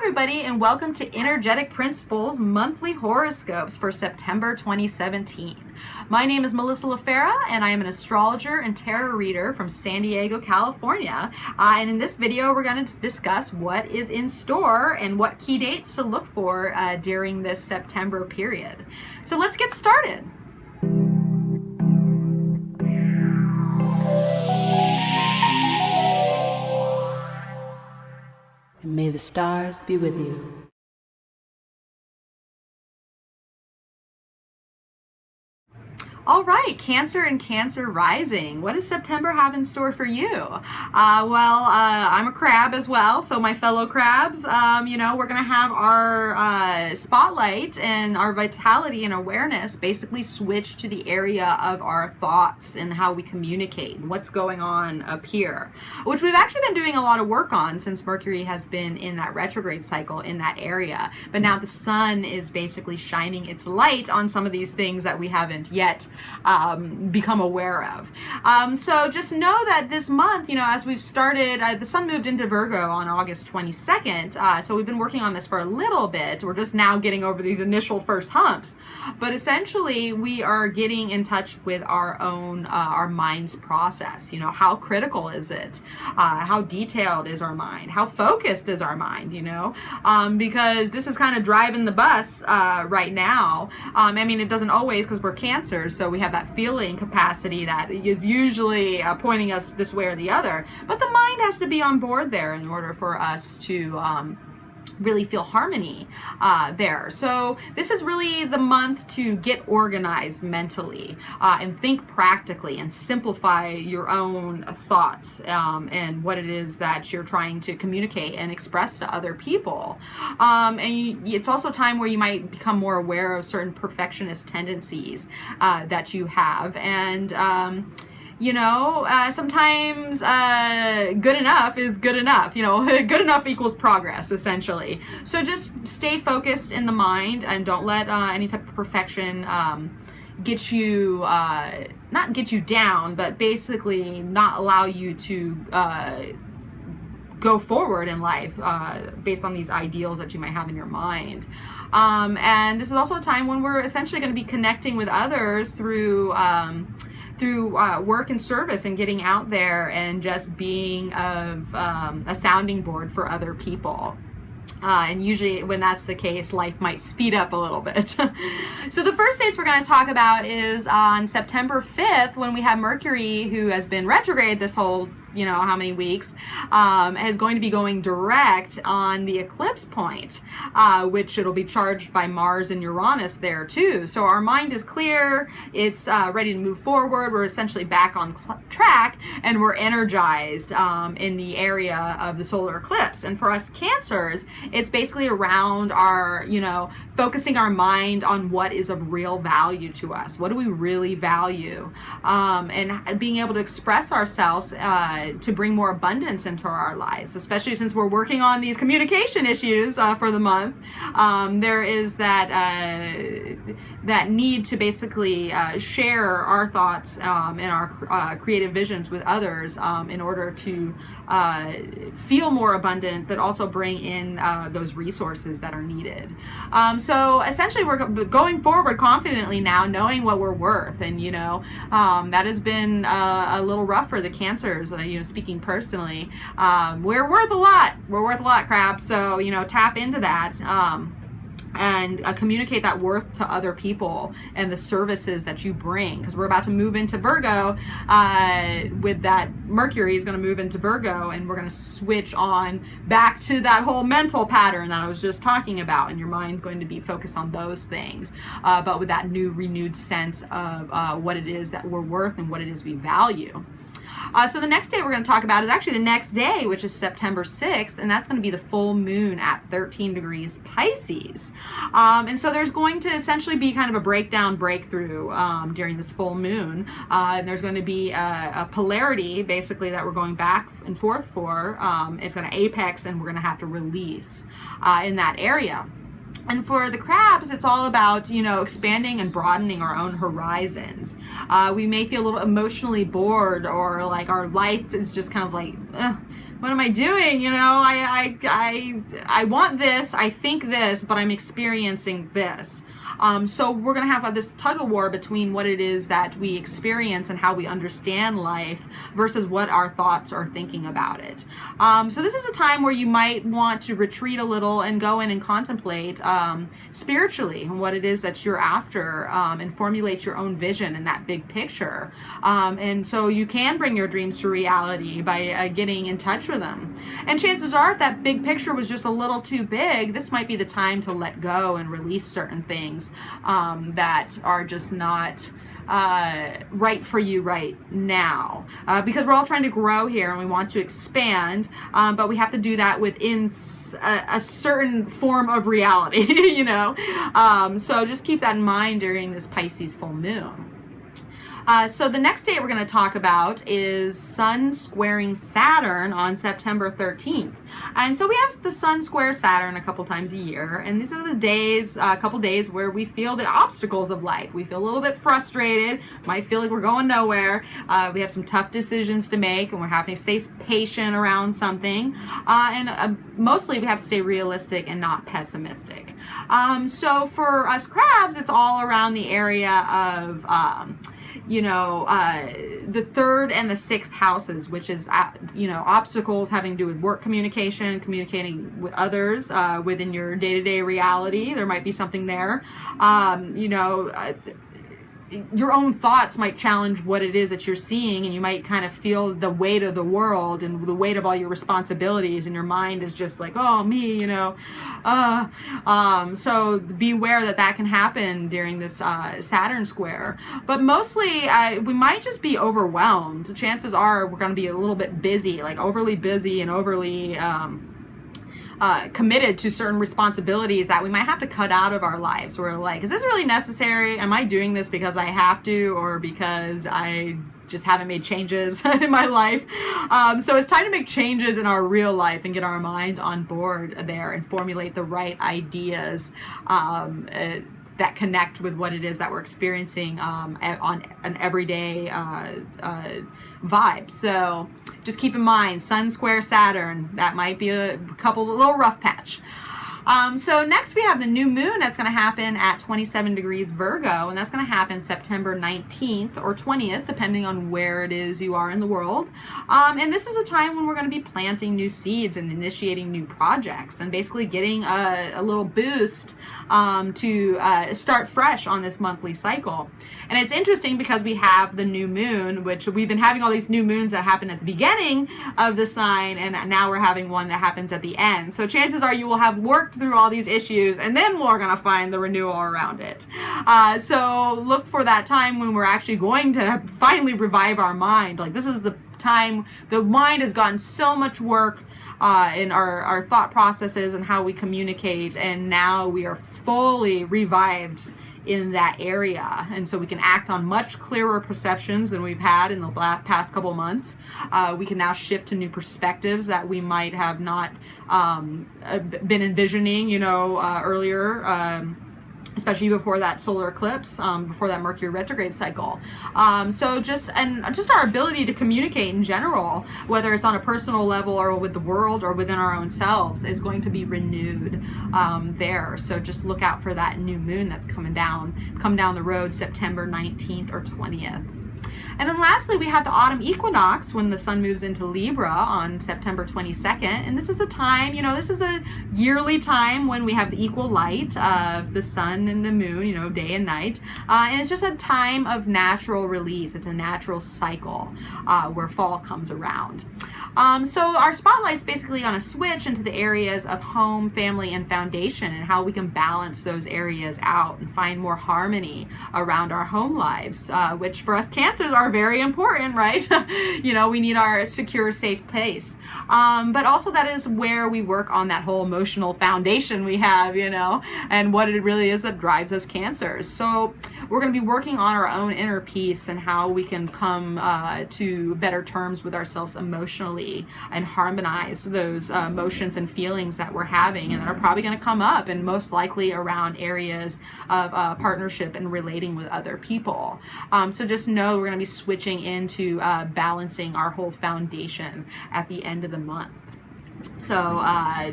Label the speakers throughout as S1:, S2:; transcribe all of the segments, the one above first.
S1: everybody, and welcome to Energetic Principles Monthly Horoscopes for September 2017. My name is Melissa LaFera, and I am an astrologer and tarot reader from San Diego, California. And in this video, we're going to discuss what is in store and what key dates to look for during this September period. So let's get started.
S2: And may the stars be with you.
S1: All right, Cancer and Cancer rising. What does September have in store for you? I'm a crab as well, so my fellow crabs, we're going to have our spotlight and our vitality and awareness basically switch to the area of our thoughts and how we communicate and what's going on up here, which we've actually been doing a lot of work on since Mercury has been in that retrograde cycle in that area. But now the sun is basically shining its light on some of these things that we haven't yet become aware of. So just know that this month, as we've started, the sun moved into Virgo on August 22nd. So we've been working on this for a little bit. We're just now getting over these initial first humps. But essentially, we are getting in touch with our own, our mind's process. How critical is it? How detailed is our mind? How focused is our mind? Because this is kind of driving the bus right now. It doesn't always, because we're Cancers, so we have that feeling capacity that is usually pointing us this way or the other. But the mind has to be on board there in order for us to really feel harmony there. So this is really the month to get organized mentally and think practically and simplify your own thoughts and what it is that you're trying to communicate and express to other people. It's also a time where you might become more aware of certain perfectionist tendencies that you have, and sometimes good enough is good enough. Good enough equals progress, essentially. So just stay focused in the mind and don't let any type of perfection get you, not get you down, but basically not allow you to go forward in life based on these ideals that you might have in your mind. And this is also a time when we're essentially going to be connecting with others through work and service and getting out there and just being a sounding board for other people. And usually when that's the case, life might speed up a little bit. So the first dates we're going to talk about is on September 5th, when we have Mercury, who has been retrograde this whole how many weeks, is going to be going direct on the eclipse point, which it'll be charged by Mars and Uranus there too. So our mind is clear, it's ready to move forward, we're essentially back on track, and we're energized in the area of the solar eclipse. And for us Cancers, it's basically around our, focusing our mind on what is of real value to us. What do we really value? And being able to express ourselves to bring more abundance into our lives, especially since we're working on these communication issues for the month. There is that need to basically share our thoughts and our creative visions with others in order to feel more abundant, but also bring in those resources that are needed. So essentially we're going forward confidently now, knowing what we're worth. And that has been a little rough for the Cancers, speaking personally. We're worth a lot, crab. So tap into that and communicate that worth to other people and the services that you bring, because we're about to move into Virgo. With that, Mercury is going to move into Virgo, and we're going to switch on back to that whole mental pattern that I was just talking about, and your mind going to be focused on those things, but with that new renewed sense of what it is that we're worth and what it is we value. So the next day we're going to talk about is actually the next day, which is September 6th, and that's going to be the full moon at 13 degrees Pisces. And so there's going to essentially be kind of a breakthrough during this full moon. And there's going to be a polarity, basically, that we're going back and forth for. It's going to apex, and we're going to have to release in that area. And for the crabs, it's all about, expanding and broadening our own horizons. We may feel a little emotionally bored, or like our life is just kind of like what am I doing? You know, I want this, I think this, but I'm experiencing this. So we're going to have this tug of war between what it is that we experience and how we understand life versus what our thoughts are thinking about it. So this is a time where you might want to retreat a little and go in and contemplate spiritually what it is that you're after, and formulate your own vision in that big picture. And so you can bring your dreams to reality by getting in touch with them. And chances are, if that big picture was just a little too big, this might be the time to let go and release certain things that are just not right for you right now, because we're all trying to grow here and we want to expand, but we have to do that within a certain form of reality, you know. So just keep that in mind during this Pisces full moon. So the next date we're going to talk about is Sun squaring Saturn on September 13th. And so we have the Sun square Saturn a couple times a year, and these are the days, a couple days where we feel the obstacles of life. We feel a little bit frustrated, might feel like we're going nowhere. We have some tough decisions to make, and we're having to stay patient around something. Mostly we have to stay realistic and not pessimistic. So for us crabs, it's all around the area of the third and the sixth houses, which is, obstacles having to do with work communication, communicating with others within your day-to-day reality. There might be something there. Your own thoughts might challenge what it is that you're seeing, and you might kind of feel the weight of the world and the weight of all your responsibilities, and your mind is just like, oh, me, so beware that can happen during this Saturn square. But mostly we might just be overwhelmed. Chances are we're going to be a little bit busy, like overly busy and overly committed to certain responsibilities that we might have to cut out of our lives. We're like, is this really necessary? Am I doing this because I have to, or because I just haven't made changes in my life? So it's time to make changes in our real life and get our mind on board there and formulate the right ideas that connect with what it is that we're experiencing on an everyday vibe. So just keep in mind, Sun square Saturn, that might be a little rough patch. So next we have the new moon that's going to happen at 27 degrees Virgo, and that's going to happen September 19th or 20th, depending on where it is you are in the world. And this is a time when we're going to be planting new seeds and initiating new projects and basically getting a little boost to start fresh on this monthly cycle. And it's interesting because we have the new moon, which we've been having all these new moons that happen at the beginning of the sign, and now we're having one that happens at the end. So chances are you will have worked through all these issues, and then we're going to find the renewal around it. So look for that time when we're actually going to finally revive our mind. Like, this is the time the mind has gotten so much work in our thought processes and how we communicate, and now we are fully revived in that area, and so we can act on much clearer perceptions than we've had in the past couple months. We can now shift to new perspectives that we might have not been envisioning, earlier, especially before that solar eclipse, before that Mercury retrograde cycle. So just our ability to communicate in general, whether it's on a personal level or with the world or within our own selves, is going to be renewed there. So just look out for that new moon that's come down the road September 19th or 20th. And then lastly, we have the autumn equinox when the sun moves into Libra on September 22nd. And this is a time, this is a yearly time when we have the equal light of the sun and the moon, day and night. And it's just a time of natural release. It's a natural cycle where fall comes around. So our spotlight is basically on a switch into the areas of home, family, and foundation, and how we can balance those areas out and find more harmony around our home lives, which for us Cancers are very important, right? We need our secure, safe place. But also that is where we work on that whole emotional foundation we have, and what it really is that drives us Cancers. So we're going to be working on our own inner peace and how we can come to better terms with ourselves emotionally and harmonize those emotions and feelings that we're having and that are probably going to come up, and most likely around areas of partnership and relating with other people. So just know we're going to be switching into balancing our whole foundation at the end of the month. So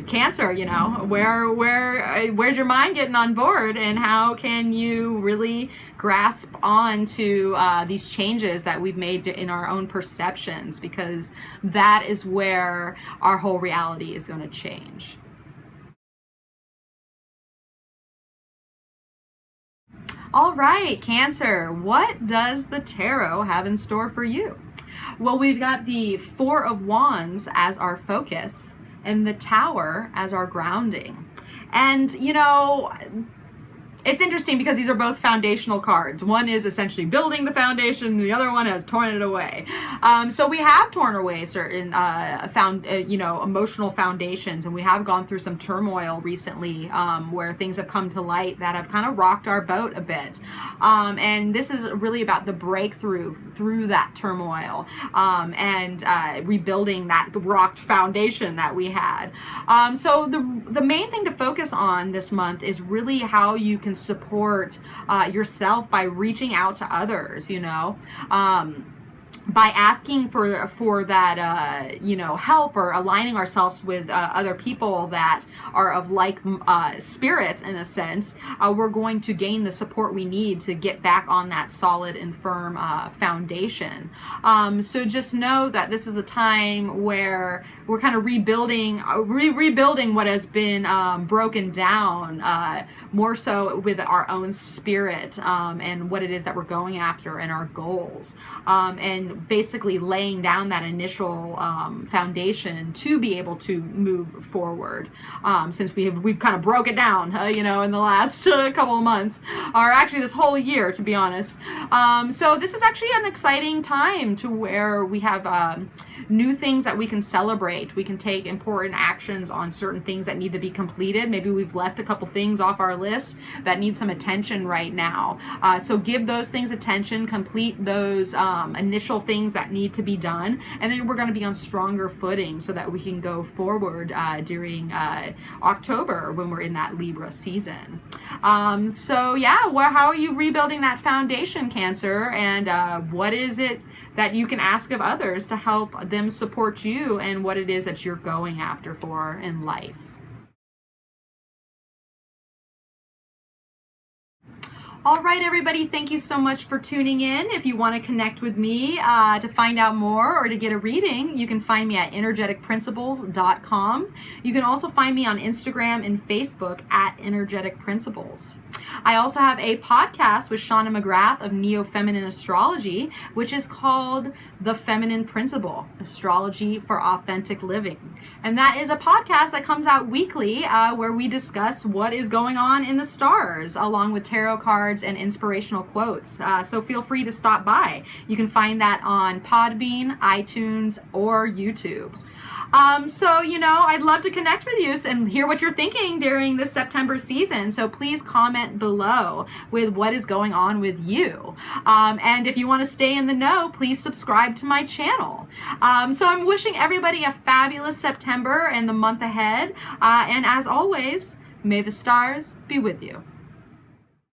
S1: Cancer, where's your mind getting on board, and how can you really grasp on to these changes that we've made in our own perceptions, because that is where our whole reality is going to change. All right, Cancer, what does the tarot have in store for you? Well, we've got the Four of Wands as our focus and the Tower as our grounding. And, it's interesting because these are both foundational cards. One is essentially building the foundation, the other one has torn it away. So we have torn away certain emotional foundations, and we have gone through some turmoil recently where things have come to light that have kind of rocked our boat a bit. And this is really about the breakthrough through that turmoil and rebuilding that rocked foundation that we had. So the main thing to focus on this month is really how you can support yourself by reaching out to others, by asking for that help, or aligning ourselves with other people that are of like spirit in a sense. We're going to gain the support we need to get back on that solid and firm foundation. So just know that this is a time where we're kind of rebuilding what has been broken down, more so with our own spirit and what it is that we're going after and our goals, and basically laying down that initial foundation to be able to move forward. Since we've kind of broke it down, in the last couple of months, or actually this whole year, to be honest. So this is actually an exciting time to where we have new things that we can celebrate. We can take important actions on certain things that need to be completed. Maybe we've left a couple things off our list that need some attention right now. So give those things attention, complete those initial things that need to be done, and then we're going to be on stronger footing so that we can go forward during October when we're in that Libra season. How are you rebuilding that foundation, Cancer? And what is it that you can ask of others to help them support you and what it is that you're going after for in life? All right, everybody, thank you so much for tuning in. If you want to connect with me to find out more or to get a reading, you can find me at energeticprinciples.com. You can also find me on Instagram and Facebook at Energetic Principles. I also have a podcast with Shauna McGrath of Neo Feminine Astrology, which is called The Feminine Principle, Astrology for Authentic Living. And that is a podcast that comes out weekly where we discuss what is going on in the stars, along with tarot cards and inspirational quotes. So feel free to stop by. You can find that on Podbean, iTunes, or YouTube. I'd love to connect with you and hear what you're thinking during this September season. So please comment below with what is going on with you. And if you want to stay in the know, please subscribe to my channel. So I'm wishing everybody a fabulous September and the month ahead. And as always, may the stars be with you.